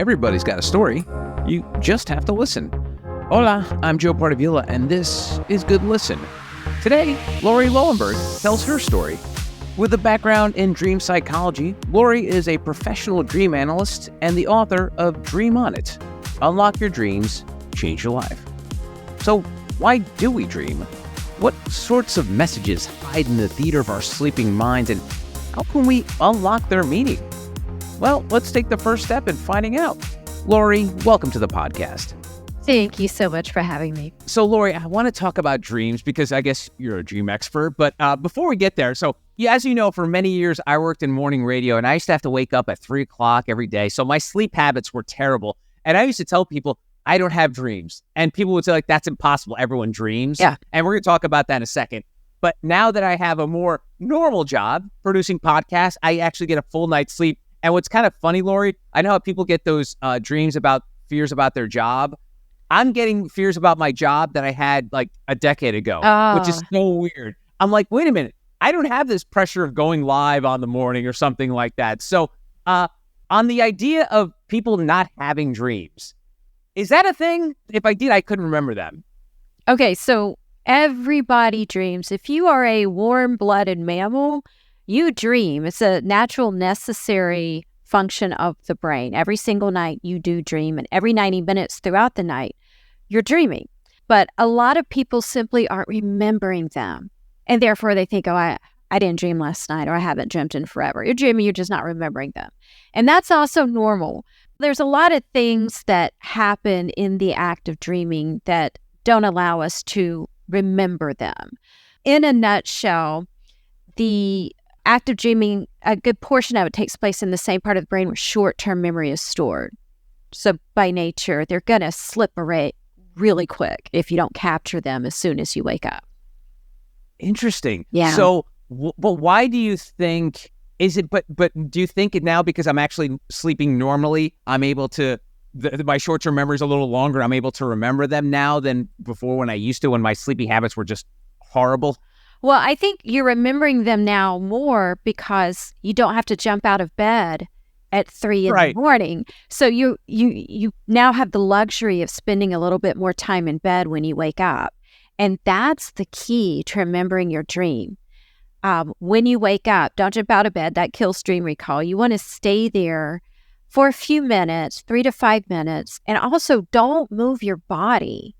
Everybody's got a story. You just have to listen. Hola, I'm Joe Pardavila, and this is Good Listen. Today, Lauri Loewenberg tells her story. With a background in dream psychology, Lauri is a professional dream analyst and the author of Dream On It. Unlock your dreams, change your life. So, why do we dream? What sorts of messages hide in the theater of our sleeping minds, and how can we unlock their meaning? Well, let's take the first step in finding out. Lauri, welcome to the podcast. Thank you so much for having me. So, Lauri, I want to talk about dreams because I guess you're a dream expert. But before we get there, as you know, for many years, I worked in morning radio, and I used to have to wake up at 3 o'clock every day. So my sleep habits were terrible. And I used to tell people, I don't have dreams. And people would say, like, that's impossible. Everyone dreams. Yeah. And we're going to talk about that in a second. But now that I have a more normal job producing podcasts, I actually get a full night's sleep. And what's kind of funny, Lauri, I know how people get those dreams about fears about their job. I'm getting fears about my job that I had like a decade ago, which is so weird. I'm like, wait a minute. I don't have this pressure of going live on the morning or something like that. So on the idea of people not having dreams, is that a thing? If I did, I couldn't remember them. Okay, so everybody dreams. If you are a warm-blooded mammal, you dream. It's a natural, necessary function of the brain. Every single night you do dream, and every 90 minutes throughout the night, you're dreaming. But a lot of people simply aren't remembering them. And therefore they think, I didn't dream last night, or I haven't dreamt in forever. You're dreaming, you're just not remembering them. And that's also normal. There's a lot of things that happen in the act of dreaming that don't allow us to remember them. In a nutshell, the act of dreaming, a good portion of it takes place in the same part of the brain where short-term memory is stored. So by nature, they're going to slip away really quick if you don't capture them as soon as you wake up. Interesting. Yeah. So, but why do you think, but do you think it now because I'm actually sleeping normally, I'm able to, my short-term memory is a little longer, I'm able to remember them now than before when I used to, when my sleeping habits were just horrible? Well, I think you're remembering them now more because you don't have to jump out of bed at 3 in the morning. So you now have the luxury of spending a little bit more time in bed when you wake up. And that's the key to remembering your dream. When you wake up, don't jump out of bed. That kills dream recall. You want to stay there for a few minutes, 3 to 5 minutes. And also don't move your body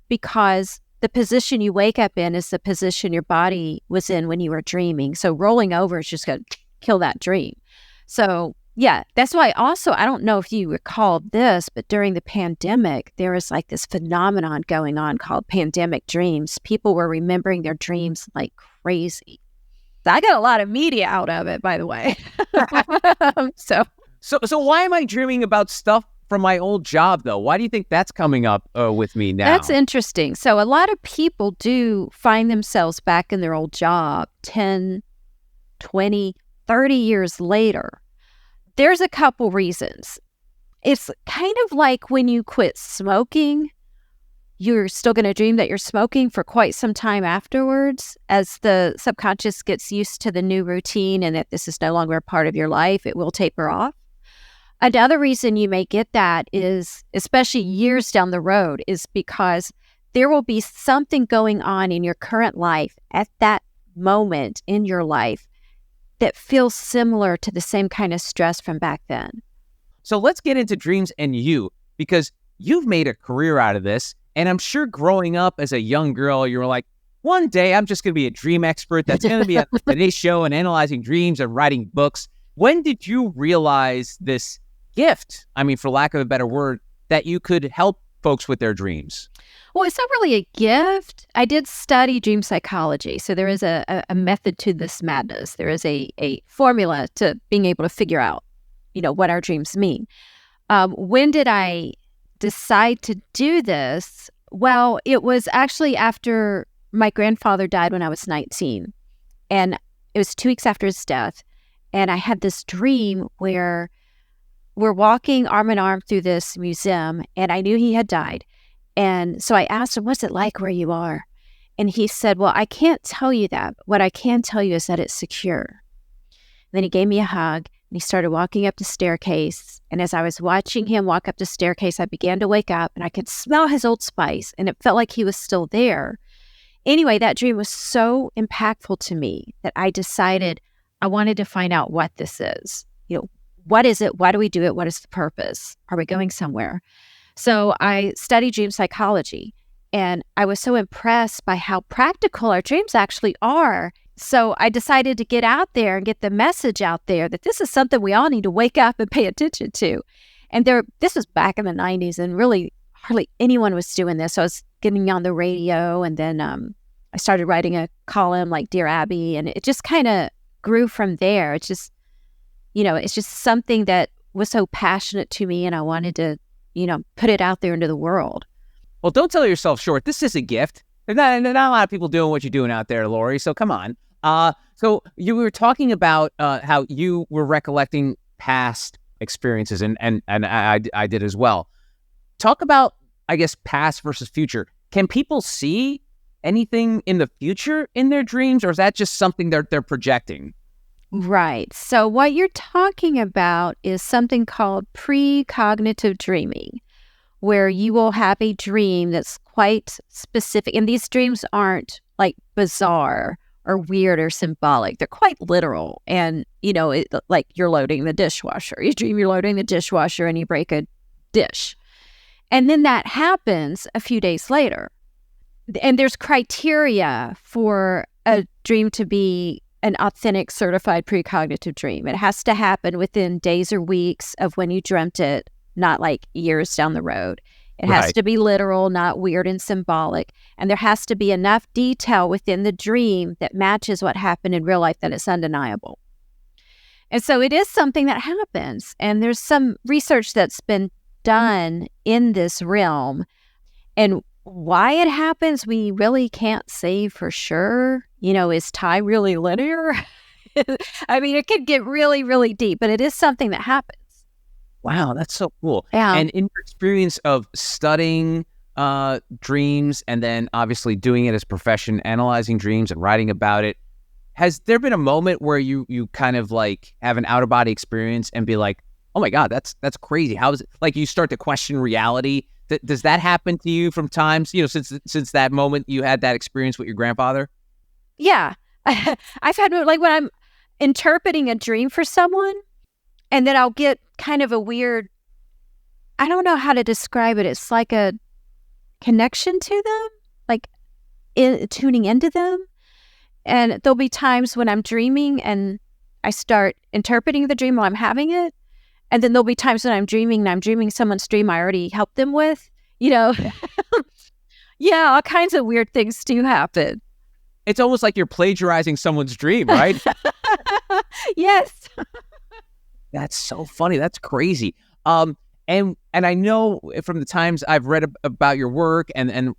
because the position you wake up in is the position your body was in when you were dreaming. So rolling over is just going to kill that dream. So yeah, that's why also, I don't know if you recall this, but during the pandemic, there was like this phenomenon going on called pandemic dreams. People were remembering their dreams like crazy. I got a lot of media out of it, by the way. So why am I dreaming about stuff from my old job, though? Why do you think that's coming up with me now? That's interesting. So a lot of people do find themselves back in their old job 10, 20, 30 years later. There's a couple reasons. It's kind of like when you quit smoking, you're still going to dream that you're smoking for quite some time afterwards. As the subconscious gets used to the new routine and that this is no longer a part of your life, it will taper off. Another reason you may get that is, especially years down the road, is because there will be something going on in your current life at that moment in your life that feels similar to the same kind of stress from back then. So let's get into dreams and you, because you've made a career out of this. And I'm sure growing up as a young girl, you were like, one day I'm just going to be a dream expert that's going to be on today's show and analyzing dreams and writing books. When did you realize this gift, I mean, for lack of a better word, that you could help folks with their dreams? Well, it's not really a gift. I did study dream psychology. So there is a method to this madness. There is a formula to being able to figure out, what our dreams mean. When did I decide to do this? Well, it was actually after my grandfather died when I was 19. And it was 2 weeks after his death. And I had this dream where we're walking arm in arm through this museum, and I knew he had died. And so I asked him, what's it like where you are? And he said, well, I can't tell you that. What I can tell you is that it's secure. And then he gave me a hug, and he started walking up the staircase. And as I was watching him walk up the staircase, I began to wake up and I could smell his Old Spice and it felt like he was still there. Anyway, that dream was so impactful to me that I decided I wanted to find out what this is. What is it? Why do we do it? What is the purpose? Are we going somewhere? So I studied dream psychology, and I was so impressed by how practical our dreams actually are. So I decided to get out there and get the message out there that this is something we all need to wake up and pay attention to. And this was back in the 90s, and really hardly anyone was doing this. So I was getting on the radio, and then I started writing a column like Dear Abby, and it just kind of grew from there. It's just something that was so passionate to me, and I wanted to, put it out there into the world. Well, don't sell yourself short. This is a gift. There's not a lot of people doing what you're doing out there, Lauri. So come on. So you were talking about how you were recollecting past experiences, and I did as well. Talk about, I guess, past versus future. Can people see anything in the future in their dreams, or is that just something they're projecting? Right. So what you're talking about is something called precognitive dreaming, where you will have a dream that's quite specific. And these dreams aren't like bizarre or weird or symbolic. They're quite literal. And, like you're loading the dishwasher. You dream you're loading the dishwasher and you break a dish. And then that happens a few days later. And there's criteria for a dream to be an authentic, certified precognitive dream. It has to happen within days or weeks of when you dreamt it, not like years down the road. It has to be literal, not weird and symbolic. And there has to be enough detail within the dream that matches what happened in real life that it's undeniable. And so it is something that happens. And there's some research that's been done in this realm. And why it happens, we really can't say for sure. Is time really linear? I mean, it could get really, really deep, but it is something that happens. Wow, that's so cool. Yeah. And in your experience of studying dreams and then obviously doing it as a profession, analyzing dreams and writing about it, has there been a moment where you kind of like have an out-of-body experience and be like, oh my God, that's crazy. How is it? Like you start to question reality. Does that happen to you from times, since that moment you had that experience with your grandfather? Yeah. I've had, like, when I'm interpreting a dream for someone, and then I'll get kind of a weird, I don't know how to describe it. It's like a connection to them, like tuning into them. And there'll be times when I'm dreaming and I start interpreting the dream while I'm having it. And then there'll be times when I'm dreaming and I'm dreaming someone's dream I already helped them with, Yeah, all kinds of weird things do happen. It's almost like you're plagiarizing someone's dream, right? Yes. That's so funny. That's crazy. And I know from the times I've read about your work and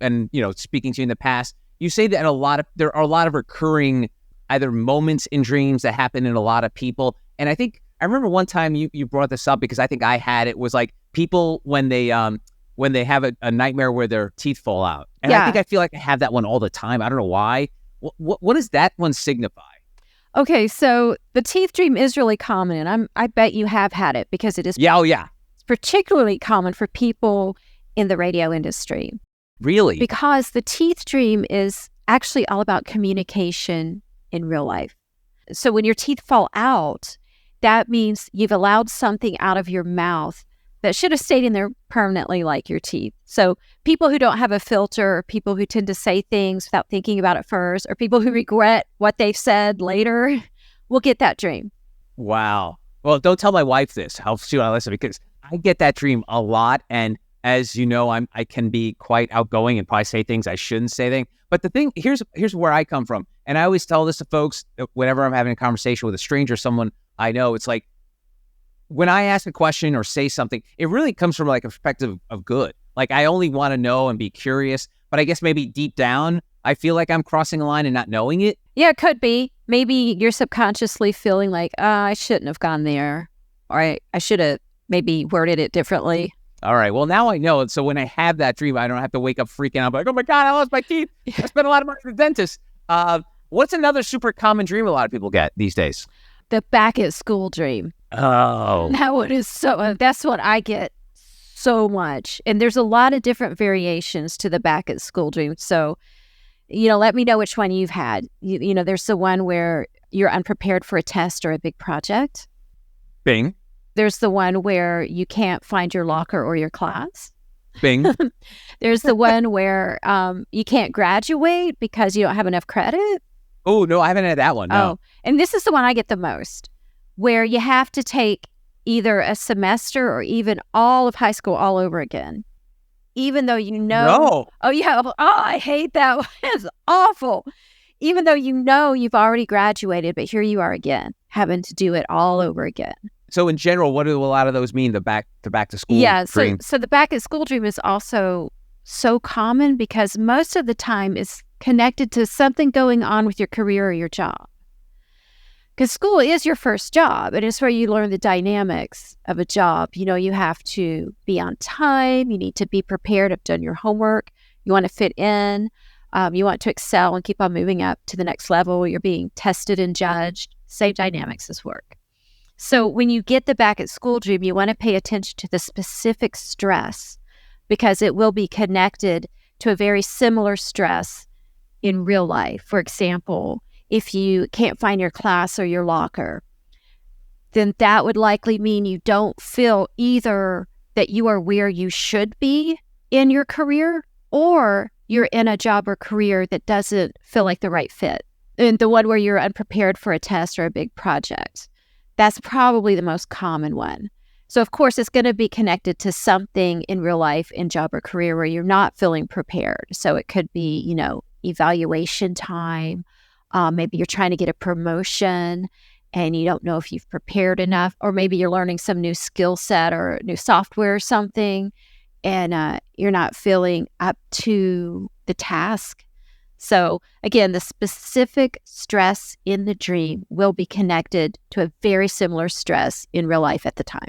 speaking to you in the past, you say that there are a lot of recurring either moments in dreams that happen in a lot of people. And I remember one time you brought this up because I think I had it was like people when they have a nightmare where their teeth fall out. And yeah. I feel like I have that one all the time. I don't know why. What does that one signify? Okay, so the teeth dream is really common, and I bet you have had it because it is. Yeah, oh yeah. It's particularly common for people in the radio industry. Really? Because the teeth dream is actually all about communication in real life. So when your teeth fall out, that means you've allowed something out of your mouth that should have stayed in there permanently, like your teeth. So people who don't have a filter, or people who tend to say things without thinking about it first, or people who regret what they've said later will get that dream. Wow. Well, don't tell my wife this. How soon I listen, because I get that dream a lot. And as you know, I can be quite outgoing and probably say things I shouldn't say. But the thing, here's where I come from. And I always tell this to folks whenever I'm having a conversation with a stranger, someone I know, it's like, when I ask a question or say something, it really comes from like a perspective of good. Like I only want to know and be curious, but I guess maybe deep down, I feel like I'm crossing a line and not knowing it. Yeah, it could be. Maybe you're subconsciously feeling like, I shouldn't have gone there, or I should have maybe worded it differently. All right. Well, now I know it. So when I have that dream, I don't have to wake up freaking out like, oh my God, I lost my teeth. I spent a lot of money at the dentist. What's another super common dream a lot of people get these days? The back at school dream. Oh. That one is that's what I get so much. And there's a lot of different variations to the back at school dream. So, let me know which one you've had. There's the one where you're unprepared for a test or a big project. Bing. There's the one where you can't find your locker or your class. Bing. There's the one where you can't graduate because you don't have enough credit. Oh, no, I haven't had that one. No. Oh, and this is the one I get the most, where you have to take either a semester or even all of high school all over again. Even though No. Oh, yeah. Oh, I hate that one. It's awful. Even though you've already graduated, but here you are again, having to do it all over again. So in general, what do a lot of those mean, the back to school dream? So the back at school dream is also so common because most of the time it's connected to something going on with your career or your job. Because school is your first job, and it's where you learn the dynamics of a job. You have to be on time. You need to be prepared, have done your homework. You want to fit in. You want to excel and keep on moving up to the next level. You're being tested and judged. Same dynamics as work. So when you get the back at school dream, you want to pay attention to the specific stress because it will be connected to a very similar stress in real life. For example, if you can't find your class or your locker, then that would likely mean you don't feel either that you are where you should be in your career or you're in a job or career that doesn't feel like the right fit. And the one where you're unprepared for a test or a big project. That's probably the most common one. So, of course, it's going to be connected to something in real life, in job or career where you're not feeling prepared. So it could be, evaluation time. Maybe you're trying to get a promotion and you don't know if you've prepared enough, or maybe you're learning some new skill set or new software or something, and you're not feeling up to the task. So again, the specific stress in the dream will be connected to a very similar stress in real life at the time.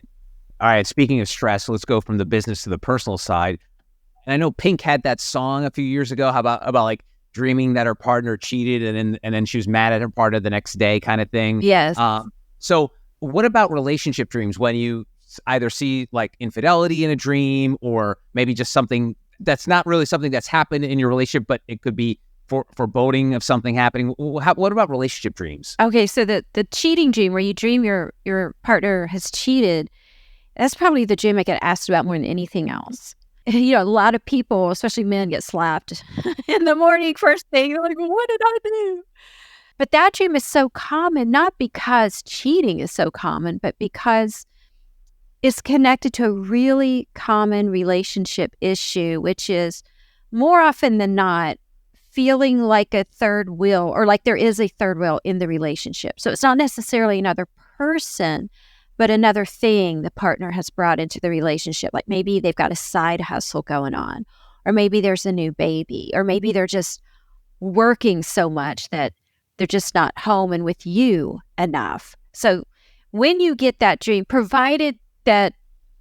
All right, speaking of stress, let's go from the business to the personal side. And I know Pink had that song a few years ago about like dreaming that her partner cheated and then she was mad at her partner the next day kind of thing. Yes. So what about relationship dreams when you either see like infidelity in a dream or maybe just something that's not really something that's happened in your relationship, but it could be foreboding of something happening? What about relationship dreams? Okay, so the cheating dream where you dream your partner has cheated, that's probably the dream I get asked about more than anything else. A lot of people, especially men, get slapped in the morning first thing. They're like, what did I do? But that dream is so common, not because cheating is so common, but because it's connected to a really common relationship issue, which is more often than not feeling like a third wheel or like there is a third wheel in the relationship. So it's not necessarily another person, but another thing the partner has brought into the relationship. Like maybe they've got a side hustle going on, or maybe there's a new baby, or maybe they're just working so much that they're just not home and with you enough. So when you get that dream, provided that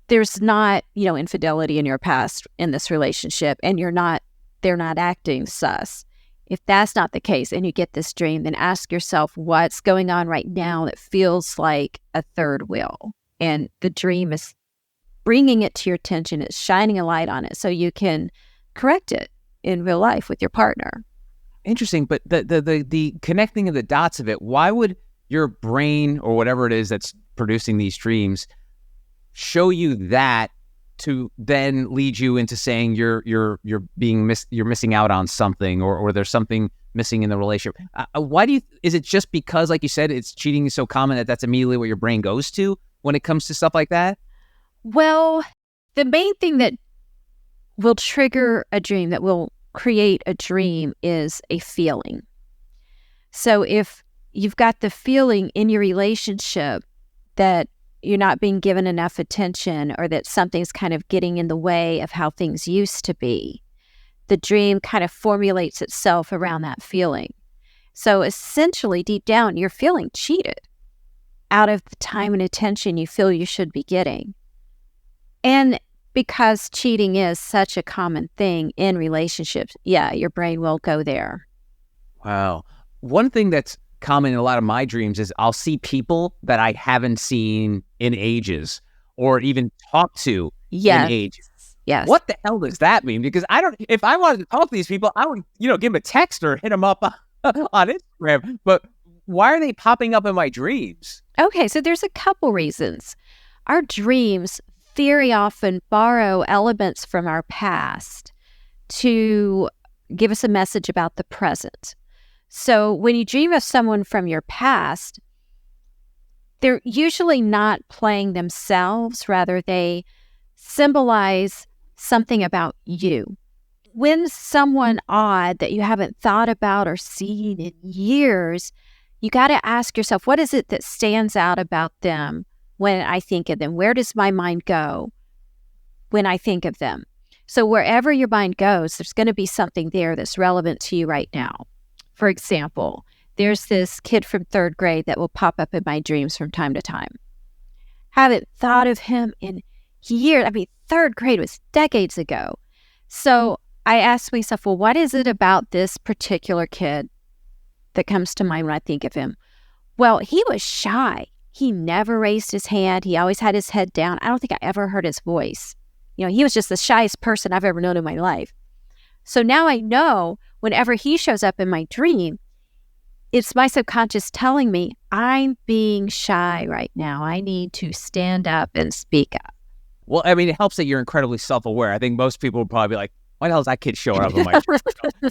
there's not, infidelity in your past in this relationship and they're not acting sus. If that's not the case and you get this dream, then ask yourself what's going on right now that feels like a third wheel. And the dream is bringing it to your attention. It's shining a light on it so you can correct it in real life with your partner. Interesting. But the connecting of the dots of it, why would your brain or whatever it is that's producing these dreams show you that to then lead you into saying you're missing out on something or there's something missing in the relationship? Why is it just because, like you said, it's cheating is so common that's immediately what your brain goes to when it comes to stuff like that? Well, the main thing that will trigger a dream, that will create a dream, is a feeling. So if you've got the feeling in your relationship that you're not being given enough attention or that something's kind of getting in the way of how things used to be, the dream kind of formulates itself around that feeling. So essentially, deep down, you're feeling cheated out of the time and attention you feel you should be getting. And because cheating is such a common thing in relationships, yeah, your brain will go there. Wow. One thing that's common in a lot of my dreams is I'll see people that I haven't seen in ages or even talked to in ages. Yes. What the hell does that mean? Because if I wanted to talk to these people, I would, give them a text or hit them up on Instagram. But why are they popping up in my dreams? Okay, so there's a couple reasons. Our dreams very often borrow elements from our past to give us a message about the present. So when you dream of someone from your past, they're usually not playing themselves. Rather, they symbolize something about you. When someone odd that you haven't thought about or seen in years, you got to ask yourself, what is it that stands out about them when I think of them? Where does my mind go when I think of them? So wherever your mind goes, there's going to be something there that's relevant to you right now. For example, there's this kid from 3rd grade that will pop up in my dreams from time to time. Haven't thought of him in years. 3rd grade was decades ago. So I asked myself, well, what is it about this particular kid that comes to mind when I think of him? Well, he was shy. He never raised his hand. He always had his head down. I don't think I ever heard his voice. He was just the shyest person I've ever known in my life. So now I know whenever he shows up in my dream, it's my subconscious telling me I'm being shy right now. I need to stand up and speak up. Well, it helps that you're incredibly self-aware. I think most people would probably be like, why the hell is that kid showing up in my dream?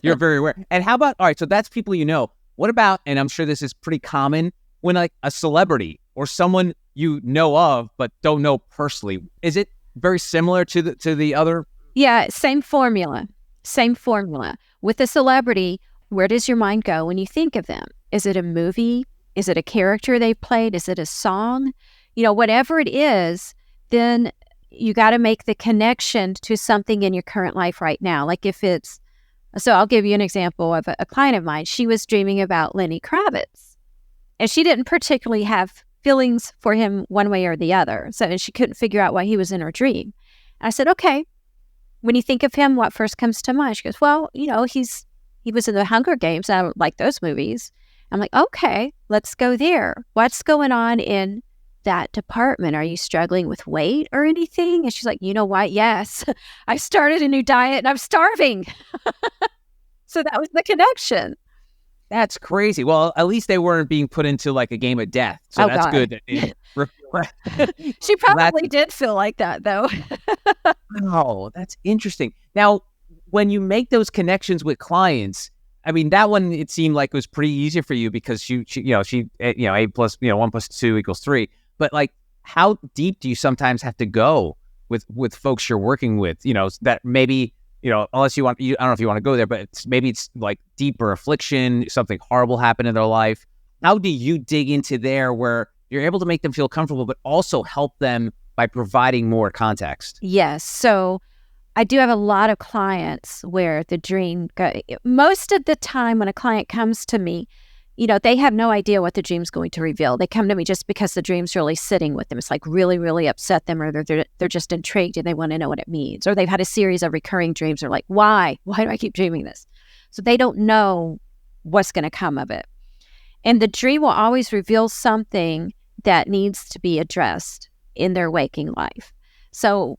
You're very aware. And how about, all right, so that's people you know. What about, and I'm sure this is pretty common, when like a celebrity or someone you know of but don't know personally, is it very similar to the other? Yeah, same formula. With a celebrity, where does your mind go when you think of them? Is it a movie? Is it a character they played? Is it a song? Whatever it is, then you got to make the connection to something in your current life right now. Like so I'll give you an example of a client of mine. She was dreaming about Lenny Kravitz, and she didn't particularly have feelings for him one way or the other. So she couldn't figure out why he was in her dream. And I said, okay, when you think of him, what first comes to mind? She goes, well, he was in the Hunger Games. I don't like those movies. I'm like, okay, let's go there. What's going on in that department? Are you struggling with weight or anything? And she's like, you know what? Yes, I started a new diet and I'm starving. So that was the connection. That's crazy. Well, at least they weren't being put into like a game of death. So that's God. Good. She probably did feel like that, though. Oh, that's interesting. Now, when you make those connections with clients, that one, it seemed like it was pretty easy for you because she A plus, 1 plus 2 equals 3. But like, how deep do you sometimes have to go with folks you're working with? That maybe, unless I don't know if you want to go there, but maybe it's like deeper affliction, something horrible happened in their life. How do you dig into there where you're able to make them feel comfortable, but also help them by providing more context? Yes. So I do have a lot of clients where the dream, most of the time when a client comes to me, they have no idea what the dream's going to reveal. They come to me just because the dream's really sitting with them. It's like really, really upset them, or they're just intrigued and they want to know what it means. Or they've had a series of recurring dreams. They're like, why? Why do I keep dreaming this? So they don't know what's going to come of it. And the dream will always reveal something that needs to be addressed in their waking life. So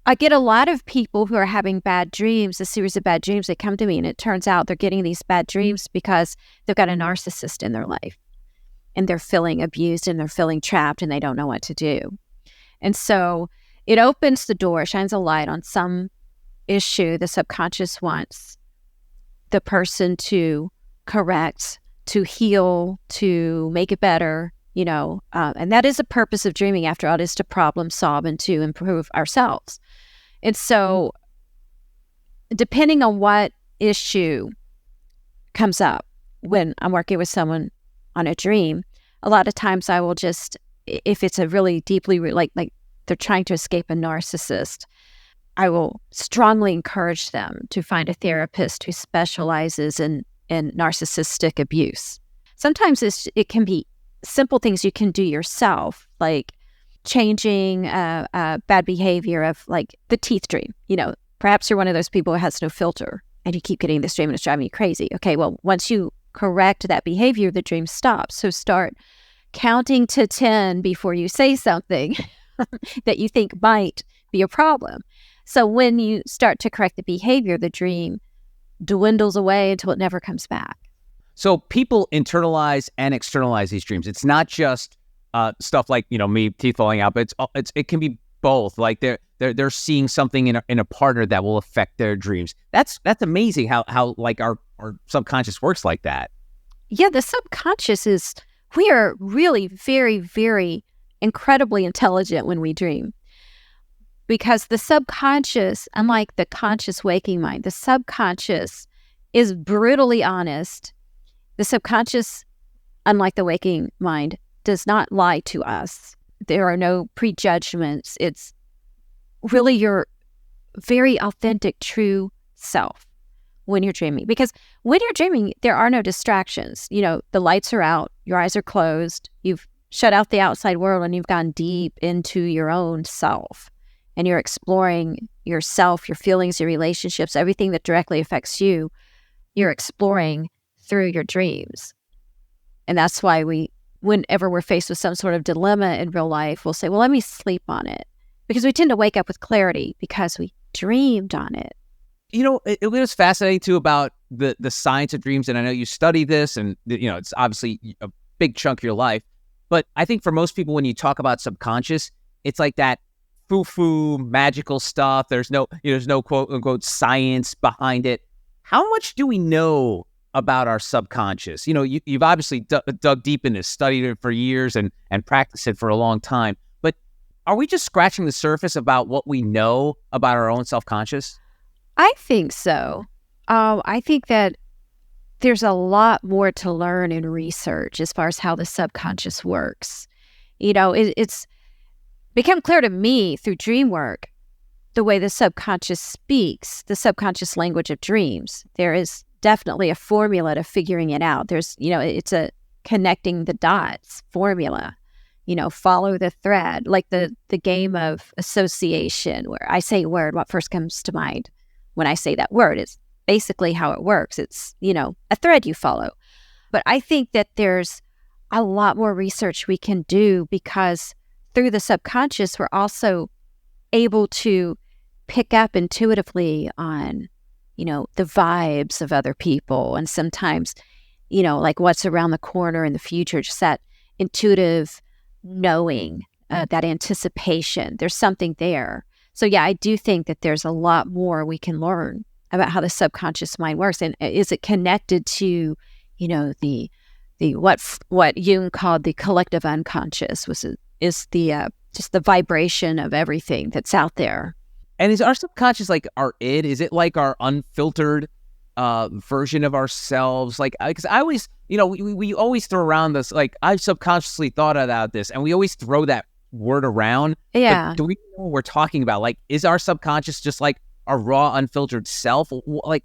I get a lot of people who are having bad dreams, a series of bad dreams. They come to me and it turns out they're getting these bad dreams because they've got a narcissist in their life and they're feeling abused and they're feeling trapped and they don't know what to do. And so it opens the door, shines a light on some issue the subconscious wants the person to correct, to heal, to make it better, and that is the purpose of dreaming, after all, is to problem solve and to improve ourselves. And so depending on what issue comes up when I'm working with someone on a dream, a lot of times I will just, if it's a really deeply, like they're trying to escape a narcissist, I will strongly encourage them to find a therapist who specializes in narcissistic abuse. Sometimes it can be simple things you can do yourself, like changing bad behavior of like the teeth dream. Perhaps you're one of those people who has no filter and you keep getting this dream and it's driving you crazy. Okay, well, once you correct that behavior, the dream stops. So start counting to 10 before you say something that you think might be a problem. So when you start to correct the behavior, the dream dwindles away until it never comes back. So people internalize and externalize these dreams. It's not just stuff like, me teeth falling out, but it can be both. Like they're seeing something in a partner that will affect their dreams. That's amazing how like our subconscious works like that. Yeah, the subconscious we are really very, very incredibly intelligent when we dream. Because the subconscious, unlike the conscious waking mind, the subconscious is brutally honest. The subconscious, unlike the waking mind, does not lie to us. There are no prejudgments. It's really your very authentic, true self when you're dreaming. Because when you're dreaming, there are no distractions. The lights are out, your eyes are closed, you've shut out the outside world, and you've gone deep into your own self. And you're exploring yourself, your feelings, your relationships, everything that directly affects you, you're exploring through your dreams. And that's why whenever we're faced with some sort of dilemma in real life, we'll say, well, let me sleep on it. Because we tend to wake up with clarity because we dreamed on it. It was fascinating too about the science of dreams. And I know you study this and, it's obviously a big chunk of your life. But I think for most people, when you talk about subconscious, it's like that foo-foo magical stuff. There's no quote unquote science behind it. How much do we know about our subconscious? You've obviously dug deep into this, studied it for years and practiced it for a long time. But are we just scratching the surface about what we know about our own self-conscious? I think so. I think that there's a lot more to learn in research as far as how the subconscious works. It's become clear to me through dream work, the way the subconscious speaks, the subconscious language of dreams. There is definitely a formula to figuring it out. There's, it's a connecting the dots formula, follow the thread, like the game of association where I say a word, what first comes to mind when I say that word is basically how it works. It's, a thread you follow. But I think that there's a lot more research we can do because through the subconscious, we're also able to pick up intuitively on, the vibes of other people. And sometimes, like what's around the corner in the future, just that intuitive knowing, that anticipation. There's something there. So yeah, I do think that there's a lot more we can learn about how the subconscious mind works. And is it connected to, the what Jung called the collective unconscious, is the just the vibration of everything that's out there. And is our subconscious like our id? Is it like our unfiltered version of ourselves? Like, because I always, we always throw around this, like, I've subconsciously thought about this, and we always throw that word around. Yeah. But do we know what we're talking about? Like, is our subconscious just like our raw, unfiltered self? Like,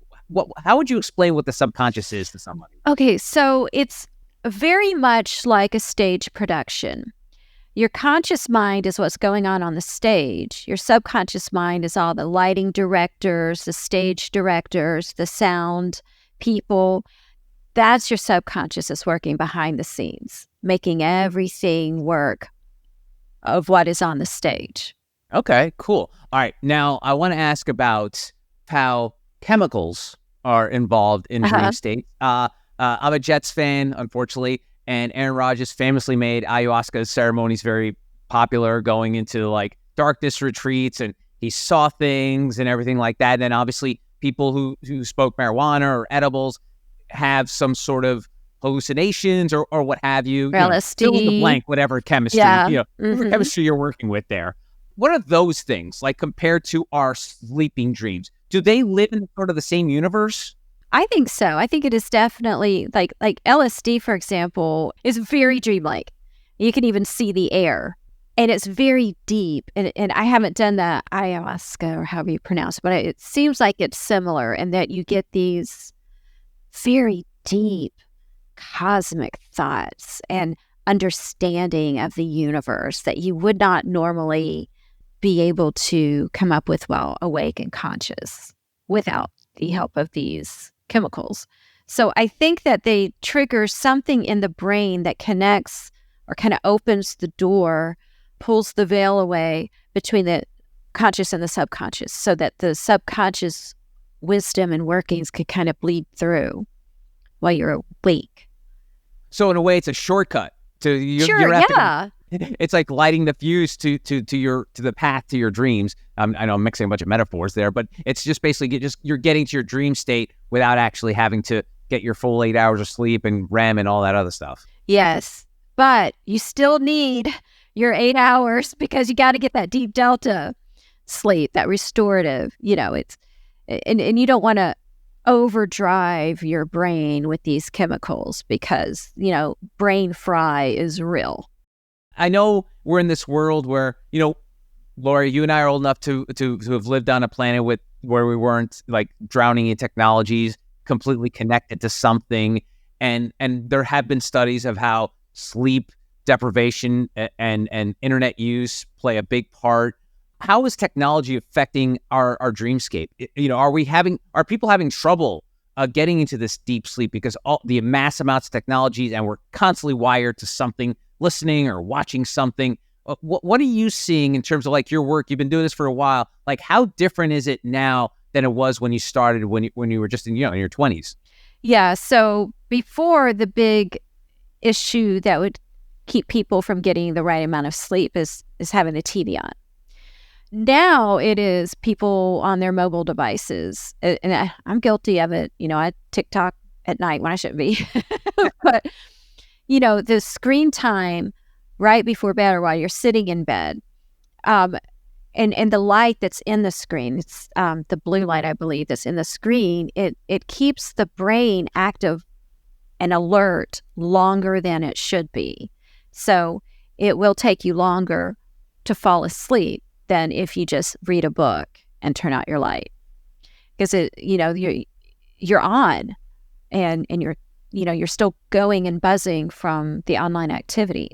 how would you explain what the subconscious is to somebody? Okay, so it's very much like a stage production. Your conscious mind is what's going on the stage. Your subconscious mind is all the lighting directors, the stage directors, the sound people. That's your subconscious is working behind the scenes, making everything work of what is on the stage. Okay, cool. All right. Now, I want to ask about how chemicals are involved in dream states. I'm a Jets fan, unfortunately, and Aaron Rodgers famously made ayahuasca ceremonies very popular, going into like darkness retreats, and he saw things and everything like that. And then obviously people who smoke marijuana or edibles have some sort of hallucinations or what have you. LSD. Fill in the blank, whatever chemistry, whatever chemistry you're working with there. What are those things like compared to our sleeping dreams? Do they live in sort of the same universe? I think so. I think it is definitely like LSD, for example, is very dreamlike. You can even see the air, and it's very deep. And I haven't done the ayahuasca or however you pronounce it, but it seems like it's similar in that you get these very deep cosmic thoughts and understanding of the universe that you would not normally be able to come up with while awake and conscious without the help of these chemicals. So I think that they trigger something in the brain that connects or kind of opens the door, pulls the veil away between the conscious and the subconscious, so that the subconscious wisdom and workings could kind of bleed through while you're awake. So in a way, it's a shortcut to Sure, yeah. It's like lighting the fuse to the path to your dreams. I know I'm mixing a bunch of metaphors there, but it's just basically you're getting to your dream state without actually having to get your full 8 hours of sleep and REM and all that other stuff. Yes, but you still need your 8 hours because you got to get that deep delta sleep, that restorative. It's and you don't want to overdrive your brain with these chemicals because brain fry is real. I know we're in this world where, Lauri, you and I are old enough to have lived on a planet where we weren't like drowning in technologies, completely connected to something. And there have been studies of how sleep deprivation and internet use play a big part. How is technology affecting our dreamscape? Are people having trouble getting into this deep sleep because all the mass amounts of technologies, and we're constantly wired to something, listening or watching something? What are you seeing in terms of like your work? You've been doing this for a while. Like, how different is it now than it was when you started, when you were just in your 20s? Yeah. So before, the big issue that would keep people from getting the right amount of sleep is having the TV on. Now it is people on their mobile devices, and I'm guilty of it. I TikTok at night when I shouldn't be, but the screen time right before bed or while you're sitting in bed, and the light that's in the screen, it's the blue light, I believe, that's in the screen. It keeps the brain active and alert longer than it should be. So it will take you longer to fall asleep than if you just read a book and turn out your light, because you're on and you're still going and buzzing from the online activity.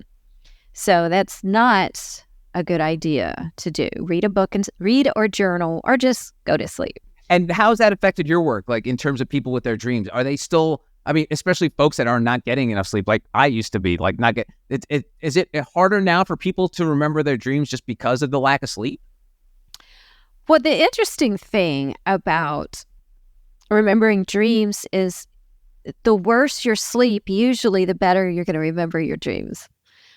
So that's not a good idea to do. Read a book and read or journal or just go to sleep. And how's that affected your work? Like in terms of people with their dreams, are they still, especially folks that are not getting enough sleep, like I used to be, like is it harder now for people to remember their dreams just because of the lack of sleep? Well, the interesting thing about remembering dreams is the worse your sleep, usually the better you're going to remember your dreams.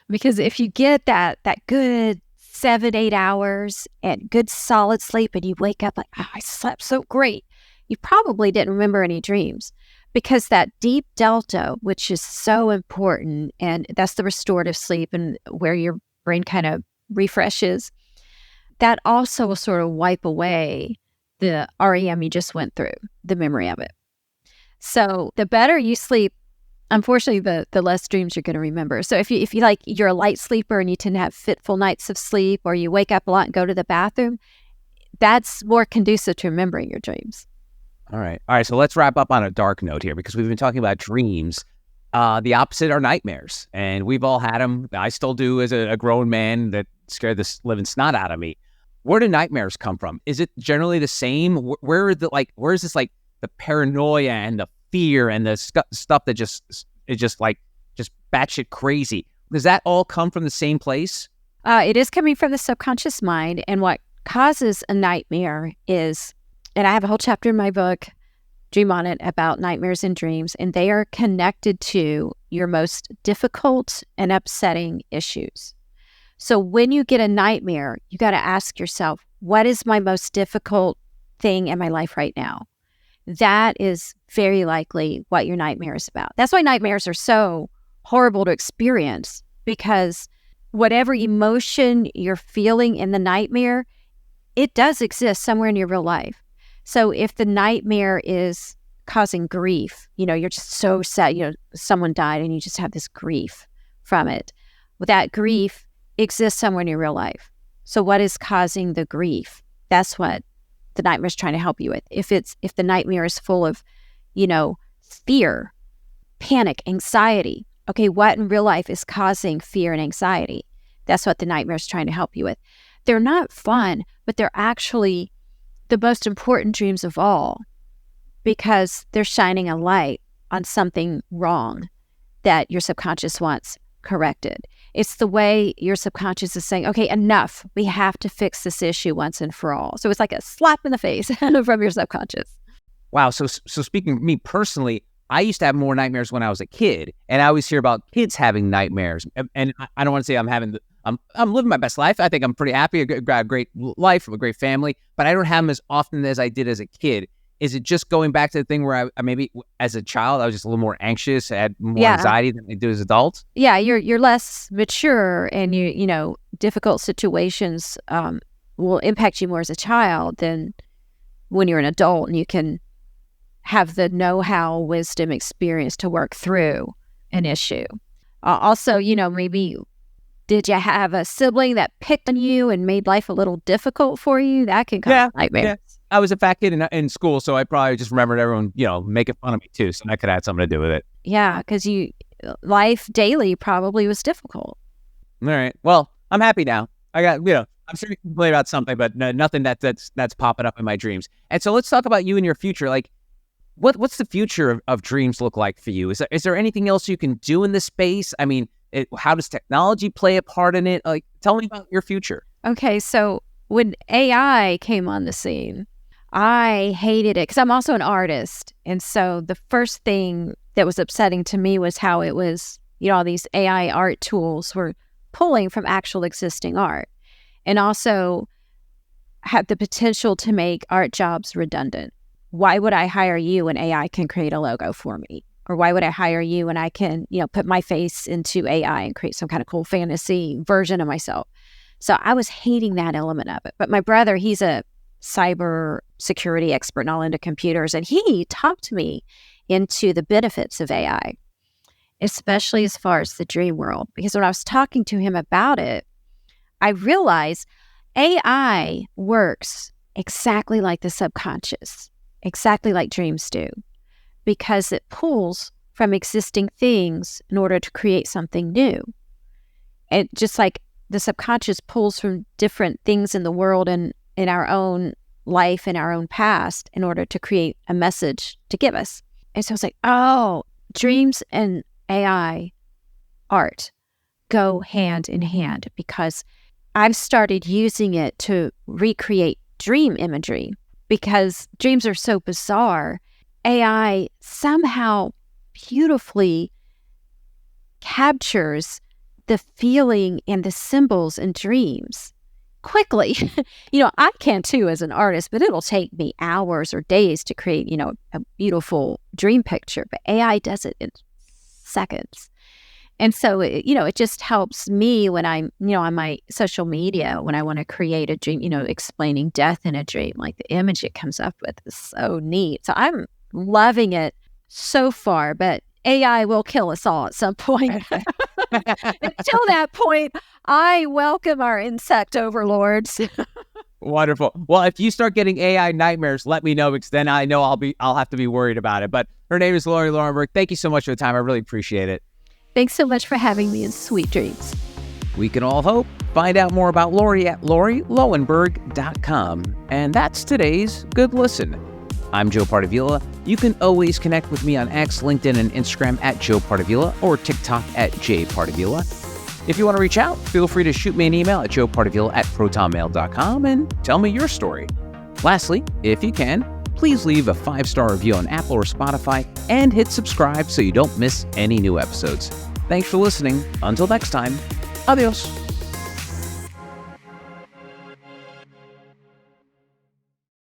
Because if you get that good 7-8 hours and good solid sleep and you wake up like, I slept so great, you probably didn't remember any dreams. Because that deep delta, which is so important, and that's the restorative sleep and where your brain kind of refreshes, that also will sort of wipe away the REM you just went through, the memory of it. So the better you sleep, unfortunately, the less dreams you're going to remember. So if you're a light sleeper and you tend to have fitful nights of sleep, or you wake up a lot and go to the bathroom, that's more conducive to remembering your dreams. All right. So let's wrap up on a dark note here, because we've been talking about dreams. The opposite are nightmares, and we've all had them. I still do as a grown man that scared the living snot out of me. Where do nightmares come from? Is it generally the same? Where is this like the paranoia and the fear and the stuff that just batshit crazy? Does that all come from the same place? It is coming from the subconscious mind, and what causes a nightmare is, and I have a whole chapter in my book, Dream on It, about nightmares and dreams, and they are connected to your most difficult and upsetting issues. So when you get a nightmare, you got to ask yourself, what is my most difficult thing in my life right now? That is very likely what your nightmare is about. That's why nightmares are so horrible to experience, because whatever emotion you're feeling in the nightmare, it does exist somewhere in your real life. So if the nightmare is causing grief, you're just so sad, someone died and you just have this grief from it. Well, that grief exists somewhere in your real life. So what is causing the grief? That's what the nightmare is trying to help you with. If the nightmare is full of, fear, panic, anxiety, okay, what in real life is causing fear and anxiety? That's what the nightmare is trying to help you with. They're not fun, but they're actually the most important dreams of all, because they're shining a light on something wrong that your subconscious wants corrected. It's the way your subconscious is saying, okay, enough. We have to fix this issue once and for all. So it's like a slap in the face from your subconscious. Wow. So speaking of me personally, I used to have more nightmares when I was a kid, and I always hear about kids having nightmares. And I don't want to say I'm living my best life. I think I'm pretty happy. I got a great life, a great family, but I don't have them as often as I did as a kid. Is it just going back to the thing where I maybe as a child I was just a little more anxious, I had more anxiety than I do as adults? Yeah, you're less mature, and you know difficult situations will impact you more as a child than when you're an adult, and you can have the know-how, wisdom, experience to work through an issue. Also, maybe did you have a sibling that picked on you and made life a little difficult for you? That can cause nightmares. Yeah. I was a fat kid in school, so I probably just remembered everyone, making fun of me too. So that could have had something to do with it. Yeah, because life daily probably was difficult. All right. Well, I'm happy now. I got, I'm sure you can complain about something, but nothing that's popping up in my dreams. And so let's talk about you and your future. Like, what's the future of dreams look like for you? Is there anything else you can do in this space? I mean, how does technology play a part in it? Like, tell me about your future. Okay, so when AI came on the scene, I hated it because I'm also an artist. And so the first thing that was upsetting to me was how it was, all these AI art tools were pulling from actual existing art, and also had the potential to make art jobs redundant. Why would I hire you when AI can create a logo for me? Or why would I hire you when I can, put my face into AI and create some kind of cool fantasy version of myself? So I was hating that element of it. But my brother, he's a cyber security expert and all into computers, and he talked me into the benefits of AI, especially as far as the dream world. Because when I was talking to him about it, I realized AI works exactly like the subconscious, exactly like dreams do, because it pulls from existing things in order to create something new. And just like the subconscious pulls from different things in the world and in our own life, in our own past, in order to create a message to give us. And so I was like, oh, dreams and AI art go hand in hand, because I've started using it to recreate dream imagery, because dreams are so bizarre. AI somehow beautifully captures the feeling and the symbols in dreams quickly. I can too as an artist, but it'll take me hours or days to create, a beautiful dream picture. But AI does it in seconds. And so, it just helps me when I'm, on my social media, when I want to create a dream, explaining death in a dream, like the image it comes up with is so neat. So I'm loving it so far, but AI will kill us all at some point. Until that point, I welcome our insect overlords. Wonderful. Well, if you start getting AI nightmares, let me know, because then I know I'll have to be worried about it. But her name is Lauri Loewenberg. Thank you so much for the time. I really appreciate it. Thanks so much for having me, in sweet dreams. We can all hope. Find out more about Lauri at lauriloewenberg.com. And that's today's Good Listen. I'm Joe Pardavila. You can always connect with me on X, LinkedIn, and Instagram at Joe Pardavila, or TikTok at jpardavila. If you want to reach out, feel free to shoot me an email at joepardavila@protonmail.com and tell me your story. Lastly, if you can, please leave a 5-star review on Apple or Spotify and hit subscribe so you don't miss any new episodes. Thanks for listening. Until next time, adios.